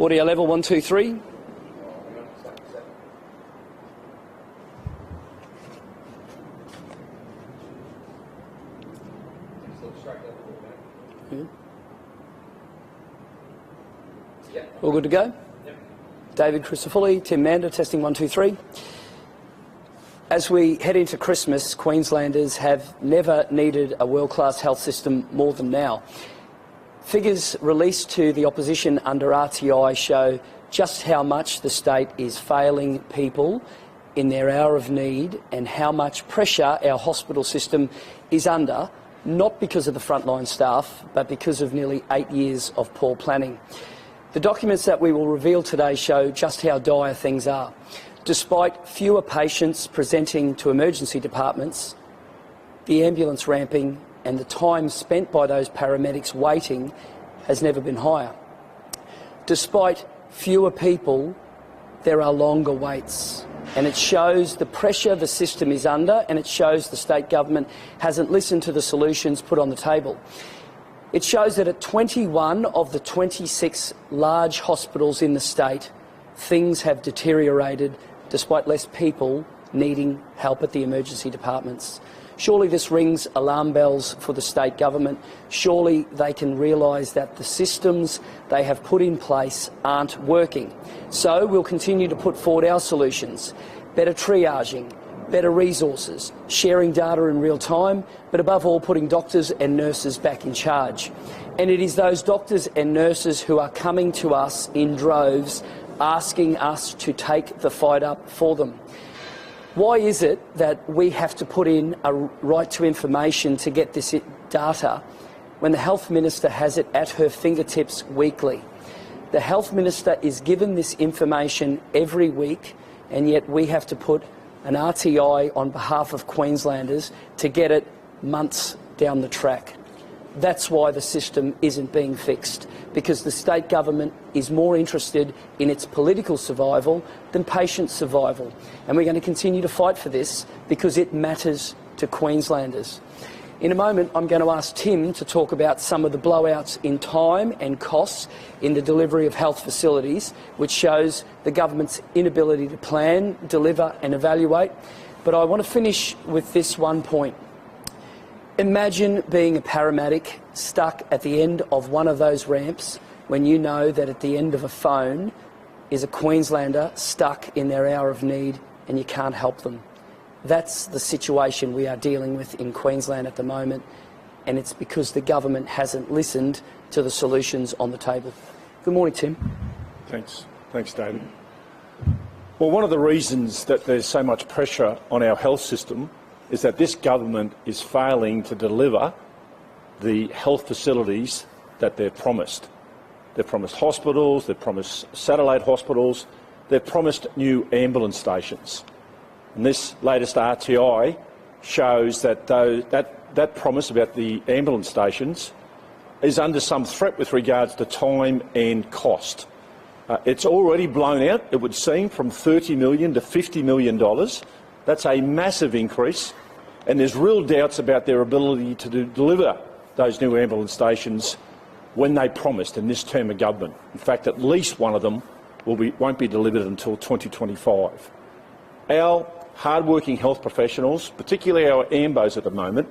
Audio level 1, 2, 3. All good to go? Yep. David Crisafulli, Tim Mander, testing 1, 2, 3. As we head into Christmas, Queenslanders have never needed a world-class health system more than now. Figures released to the opposition under RTI show just how much the state is failing people in their hour of need and how much pressure our hospital system is under, not because of the frontline staff, but because of nearly 8 years of poor planning. The documents that we will reveal today show just how dire things are. Despite fewer patients presenting to emergency departments, the ambulance ramping and the time spent by those paramedics waiting has never been higher. Despite fewer people, there are longer waits. And it shows the pressure the system is under, and it shows the state government hasn't listened to the solutions put on the table. It shows that at 21 of the 26 large hospitals in the state, things have deteriorated despite less people needing help at the emergency departments. Surely this rings alarm bells for the state government. Surely they can realise that the systems they have put in place aren't working. So we'll continue to put forward our solutions: better triaging, better resources, sharing data in real time, but above all putting doctors and nurses back in charge. And it is those doctors and nurses who are coming to us in droves, asking us to take the fight up for them. Why is it that we have to put in a right to information to get this data when the Health Minister has it at her fingertips weekly? The Health Minister is given this information every week, and yet we have to put an RTI on behalf of Queenslanders to get it months down the track. That's why the system isn't being fixed, because the state government is more interested in its political survival than patient survival. And we're going to continue to fight for this because it matters to Queenslanders. In a moment, I'm going to ask Tim to talk about some of the blowouts in time and costs in the delivery of health facilities, which shows the government's inability to plan, deliver and evaluate. But I want to finish with this one point. Imagine being a paramedic stuck at the end of one of those ramps when you know that at the end of a phone is a Queenslander stuck in their hour of need and you can't help them. That's the situation we are dealing with in Queensland at the moment, and it's because the government hasn't listened to the solutions on the table. Good morning, Tim. Thanks, David. Well, one of the reasons that there's so much pressure on our health system is that this government is failing to deliver the health facilities that they've promised. They've promised hospitals, they've promised satellite hospitals, they've promised new ambulance stations. And this latest RTI shows that that promise about the ambulance stations is under some threat with regards to time and cost. It's already blown out, it would seem, from $30 million to $50 million. That's a massive increase, and there's real doubts about their ability to deliver those new ambulance stations when they promised in this term of government. In fact, at least one of them won't be delivered until 2025. Our hard-working health professionals, particularly our AMBOs at the moment,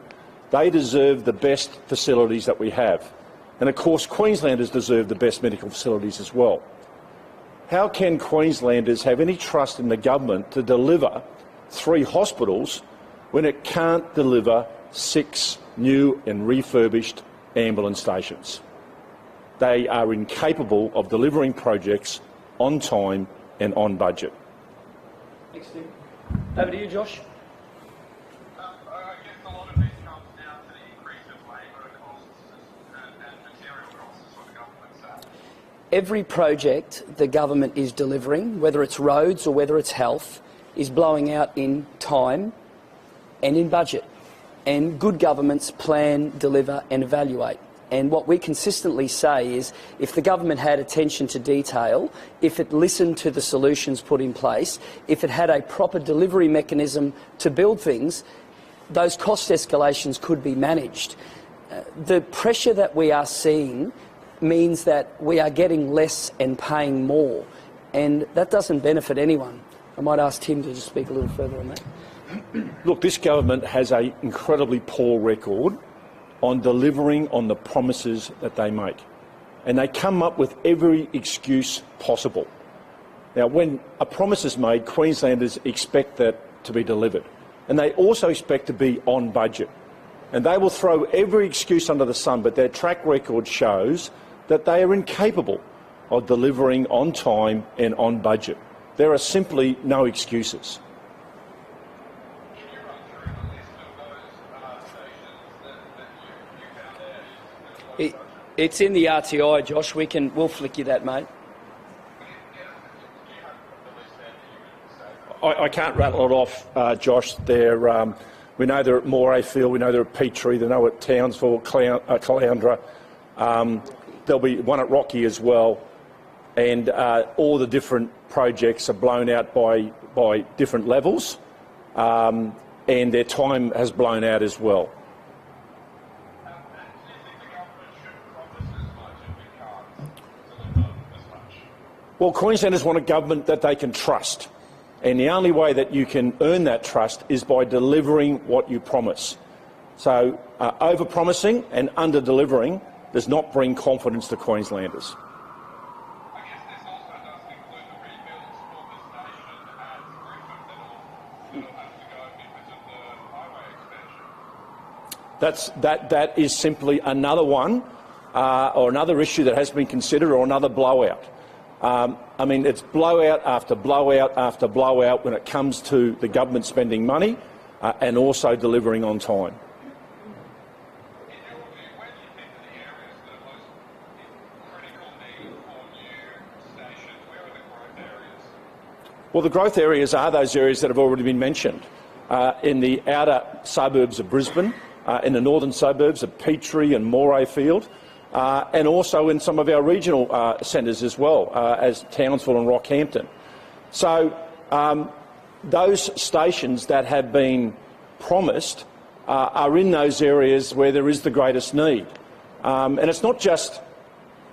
they deserve the best facilities that we have. And of course, Queenslanders deserve the best medical facilities as well. How can Queenslanders have any trust in the government to deliver 3 hospitals when it can't deliver 6 new and refurbished ambulance stations? They are incapable of delivering projects on time and on budget. Thanks, Tim. Over to you, Josh. I guess a lot of this comes down to the increase of labour costs and material costs for the government side. Every project the government is delivering, whether it's roads or whether it's health, is blowing out in time and in budget. And good governments plan, deliver and evaluate. And what we consistently say is, if the government had attention to detail, if it listened to the solutions put in place, if it had a proper delivery mechanism to build things, those cost escalations could be managed. The pressure that we are seeing means that we are getting less and paying more, and that doesn't benefit anyone. I might ask Tim to just speak a little further on that. Look, this government has an incredibly poor record on delivering on the promises that they make, and they come up with every excuse possible. Now, when a promise is made, Queenslanders expect that to be delivered, and they also expect to be on budget. And they will throw every excuse under the sun, but their track record shows that they are incapable of delivering on time and on budget. There are simply no excuses. Can you run through the list of those stations that you found out? It's in the RTI, Josh. We'll flick you that, mate. I can't rattle it off, Josh. We know they're at Morayfield, we know they're at Petrie, they know at Townsville, Caloundra. There'll be one at Rocky as well, and all the different projects are blown out by different levels, and their time has blown out as well. Do you think the government should promise as much if it can't deliver as much? Well, Queenslanders want a government that they can trust. And the only way that you can earn that trust is by delivering what you promise. So over-promising and under-delivering does not bring confidence to Queenslanders. I guess this also does include the rebuilds for the station at Griffin that'll have to go because of the highway expansion. That is simply another one or another issue that has been considered, or another blowout. I mean, it's blowout after blowout after blowout when it comes to the government spending money and also delivering on time. In your view, where do you think are the areas that are most in critical need for new stations? Where are the growth areas? Well, the growth areas are those areas that have already been mentioned. In the outer suburbs of Brisbane, in the northern suburbs of Petrie and Morayfield, and also in some of our regional centres as well, as Townsville and Rockhampton. So those stations that have been promised are in those areas where there is the greatest need. And it's not just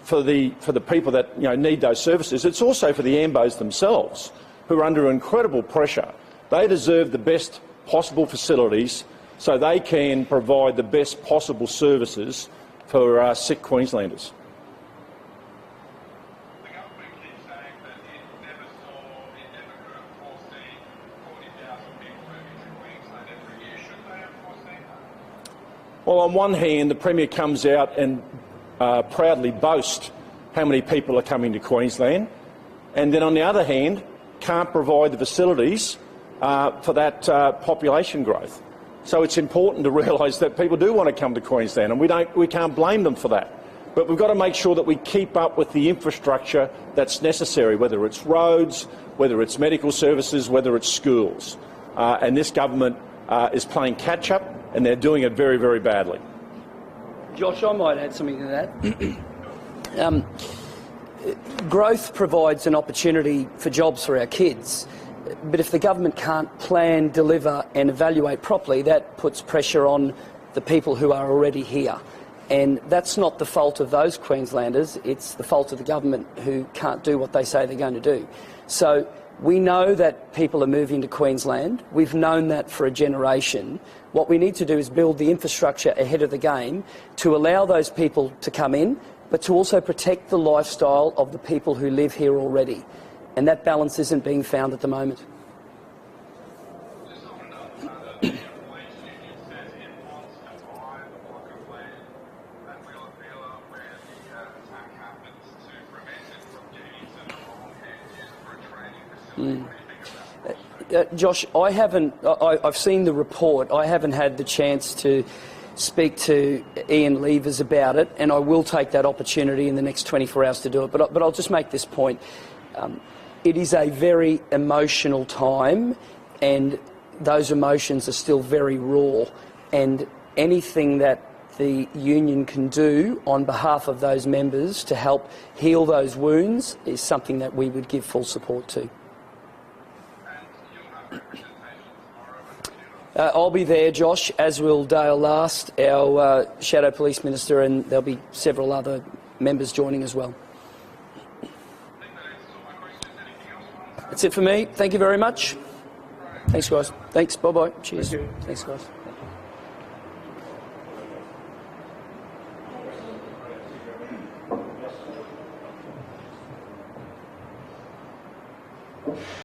for the people that need those services, it's also for the AMBOs themselves, who are under incredible pressure. They deserve the best possible facilities so they can provide the best possible services for sick Queenslanders. The government keeps saying that it never could have foreseen 40,000 people moving to Queensland every year. Should they have foreseen that? Well, on one hand, the Premier comes out and proudly boasts how many people are coming to Queensland, and then on the other hand, can't provide the facilities for that population growth. So it's important to realise that people do want to come to Queensland, and we can't blame them for that. But we've got to make sure that we keep up with the infrastructure that's necessary, whether it's roads, whether it's medical services, whether it's schools. And this government is playing catch-up, and they're doing it very, very badly. Josh, I might add something to that. Growth provides an opportunity for jobs for our kids. But if the government can't plan, deliver and evaluate properly, that puts pressure on the people who are already here. And that's not the fault of those Queenslanders, it's the fault of the government who can't do what they say they're going to do. So we know that people are moving to Queensland. We've known that for a generation. What we need to do is build the infrastructure ahead of the game to allow those people to come in, but to also protect the lifestyle of the people who live here already. And that balance isn't being found at the moment. Just on another, the Wage Union says it wants to buy the block of land at Weir where the attack happens to prevent it from getting into the wrong hands used for a training facility. What do you think of that? Josh, I've seen the report. I haven't had the chance to speak to Ian Levers about it, and I will take that opportunity in the next 24 hours to do it. But I'll just make this point. It is a very emotional time, and those emotions are still very raw. And anything that the union can do on behalf of those members to help heal those wounds is something that we would give full support to. And you'll have representation tomorrow. I'll be there, Josh, as will Dale Last, our Shadow Police Minister, and there'll be several other members joining as well. That's it for me. Thank you very much. Thanks, guys. Thanks. Bye-bye. Cheers. Thanks, guys.